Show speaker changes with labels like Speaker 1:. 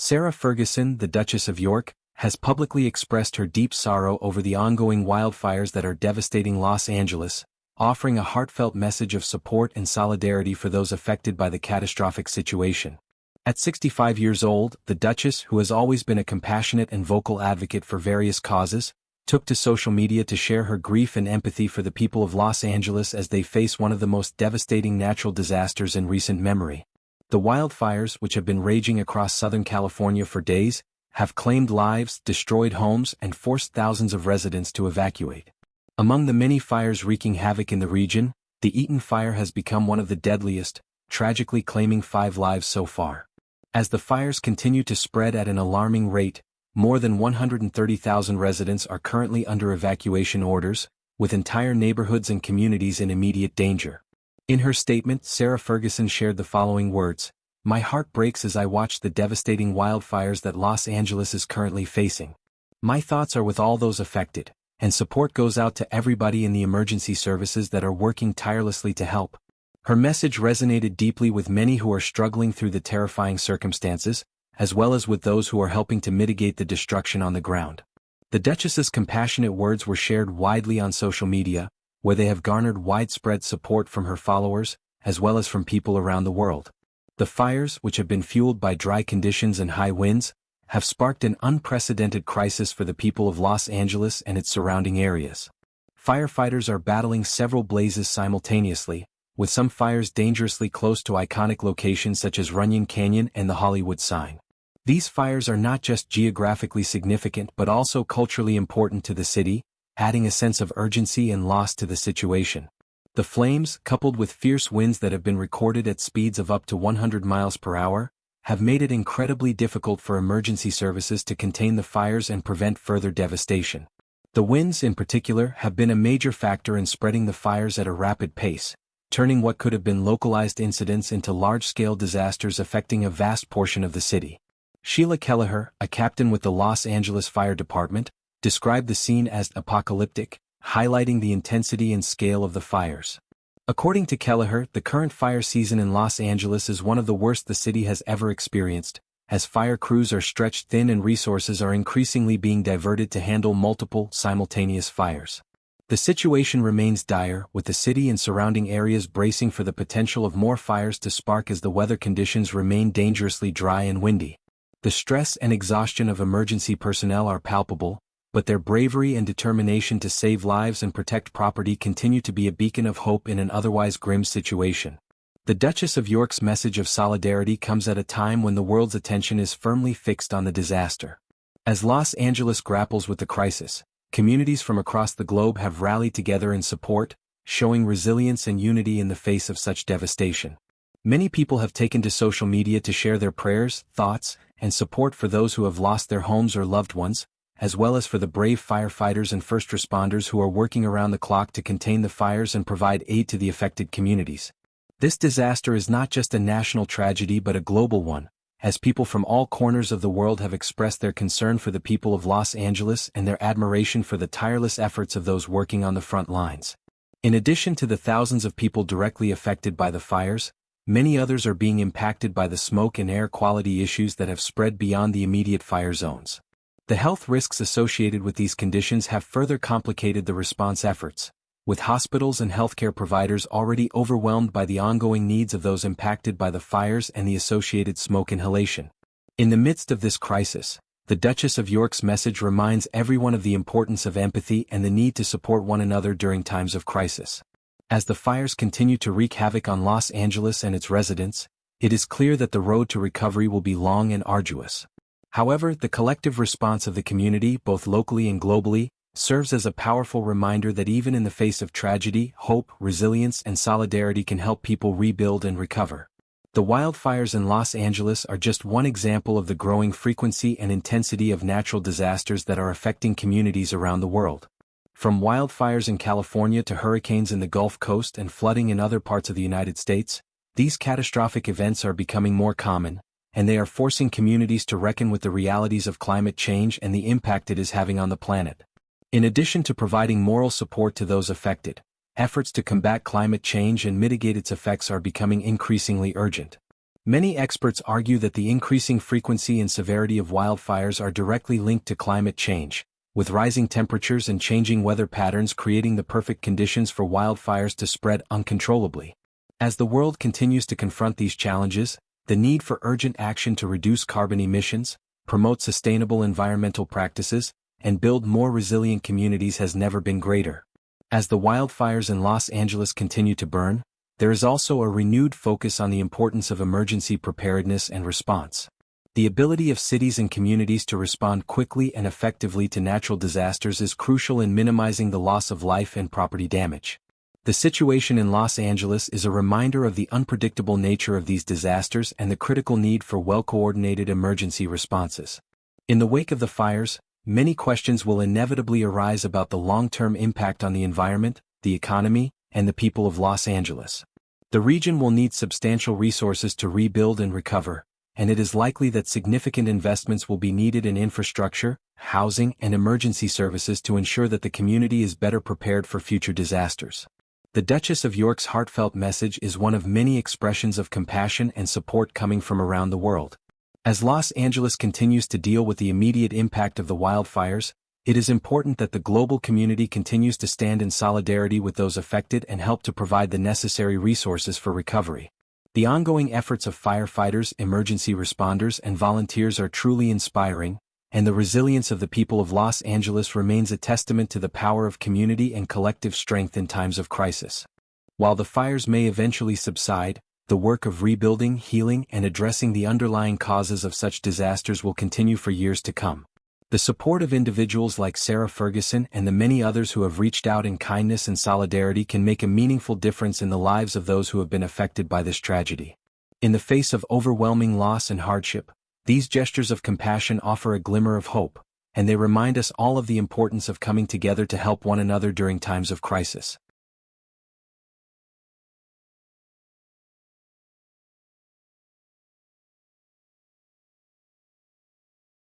Speaker 1: Sarah Ferguson, the Duchess of York, has publicly expressed her deep sorrow over the ongoing wildfires that are devastating Los Angeles, offering a heartfelt message of support and solidarity for those affected by the catastrophic situation. At 65 years old, the Duchess, who has always been a compassionate and vocal advocate for various causes, took to social media to share her grief and empathy for the people of Los Angeles as they face one of the most devastating natural disasters in recent memory. The wildfires, which have been raging across Southern California for days, have claimed lives, destroyed homes, and forced thousands of residents to evacuate. Among the many fires wreaking havoc in the region, the Eaton fire has become one of the deadliest, tragically claiming 5 lives so far. As the fires continue to spread at an alarming rate, more than 130,000 residents are currently under evacuation orders, with entire neighborhoods and communities in immediate danger. In her statement, Sarah Ferguson shared the following words: "My heart breaks as I watch the devastating wildfires that Los Angeles is currently facing. My thoughts are with all those affected, and support goes out to everybody in the emergency services that are working tirelessly to help." Her message resonated deeply with many who are struggling through the terrifying circumstances, as well as with those who are helping to mitigate the destruction on the ground. The Duchess's compassionate words were shared widely on social media, where they have garnered widespread support from her followers, as well as from people around the world. The fires, which have been fueled by dry conditions and high winds, have sparked an unprecedented crisis for the people of Los Angeles and its surrounding areas. Firefighters are battling several blazes simultaneously, with some fires dangerously close to iconic locations such as Runyon Canyon and the Hollywood sign. These fires are not just geographically significant but also culturally important to the city, adding a sense of urgency and loss to the situation. The flames, coupled with fierce winds that have been recorded at speeds of up to 100 miles per hour, have made it incredibly difficult for emergency services to contain the fires and prevent further devastation. The winds, in particular, have been a major factor in spreading the fires at a rapid pace, turning what could have been localized incidents into large-scale disasters affecting a vast portion of the city. Sheila Kelleher, a captain with the Los Angeles Fire Department, described the scene as apocalyptic, highlighting the intensity and scale of the fires. According to Kelleher, the current fire season in Los Angeles is one of the worst the city has ever experienced, as fire crews are stretched thin and resources are increasingly being diverted to handle multiple, simultaneous fires. The situation remains dire, with the city and surrounding areas bracing for the potential of more fires to spark as the weather conditions remain dangerously dry and windy. The stress and exhaustion of emergency personnel are palpable, but their bravery and determination to save lives and protect property continue to be a beacon of hope in an otherwise grim situation. The Duchess of York's message of solidarity comes at a time when the world's attention is firmly fixed on the disaster. As Los Angeles grapples with the crisis, communities from across the globe have rallied together in support, showing resilience and unity in the face of such devastation. Many people have taken to social media to share their prayers, thoughts, and support for those who have lost their homes or loved ones, as well as for the brave firefighters and first responders who are working around the clock to contain the fires and provide aid to the affected communities. This disaster is not just a national tragedy but a global one, as people from all corners of the world have expressed their concern for the people of Los Angeles and their admiration for the tireless efforts of those working on the front lines. In addition to the thousands of people directly affected by the fires, many others are being impacted by the smoke and air quality issues that have spread beyond the immediate fire zones. The health risks associated with these conditions have further complicated the response efforts, with hospitals and healthcare providers already overwhelmed by the ongoing needs of those impacted by the fires and the associated smoke inhalation. In the midst of this crisis, the Duchess of York's message reminds everyone of the importance of empathy and the need to support one another during times of crisis. As the fires continue to wreak havoc on Los Angeles and its residents, it is clear that the road to recovery will be long and arduous. However, the collective response of the community, both locally and globally, serves as a powerful reminder that even in the face of tragedy, hope, resilience, and solidarity can help people rebuild and recover. The wildfires in Los Angeles are just one example of the growing frequency and intensity of natural disasters that are affecting communities around the world. From wildfires in California to hurricanes in the Gulf Coast and flooding in other parts of the United States, these catastrophic events are becoming more common, and they are forcing communities to reckon with the realities of climate change and the impact it is having on the planet. In addition to providing moral support to those affected, efforts to combat climate change and mitigate its effects are becoming increasingly urgent. Many experts argue that the increasing frequency and severity of wildfires are directly linked to climate change, with rising temperatures and changing weather patterns creating the perfect conditions for wildfires to spread uncontrollably. As the world continues to confront these challenges, the need for urgent action to reduce carbon emissions, promote sustainable environmental practices, and build more resilient communities has never been greater. As the wildfires in Los Angeles continue to burn, there is also a renewed focus on the importance of emergency preparedness and response. The ability of cities and communities to respond quickly and effectively to natural disasters is crucial in minimizing the loss of life and property damage. The situation in Los Angeles is a reminder of the unpredictable nature of these disasters and the critical need for well-coordinated emergency responses. In the wake of the fires, many questions will inevitably arise about the long-term impact on the environment, the economy, and the people of Los Angeles. The region will need substantial resources to rebuild and recover, and it is likely that significant investments will be needed in infrastructure, housing, and emergency services to ensure that the community is better prepared for future disasters. The Duchess of York's heartfelt message is one of many expressions of compassion and support coming from around the world. As Los Angeles continues to deal with the immediate impact of the wildfires, it is important that the global community continues to stand in solidarity with those affected and help to provide the necessary resources for recovery. The ongoing efforts of firefighters, emergency responders, and volunteers are truly inspiring, and the resilience of the people of Los Angeles remains a testament to the power of community and collective strength in times of crisis. While the fires may eventually subside, the work of rebuilding, healing, and addressing the underlying causes of such disasters will continue for years to come. The support of individuals like Sarah Ferguson and the many others who have reached out in kindness and solidarity can make a meaningful difference in the lives of those who have been affected by this tragedy. In the face of overwhelming loss and hardship, these gestures of compassion offer a glimmer of hope, and they remind us all of the importance of coming together to help one another during times of crisis.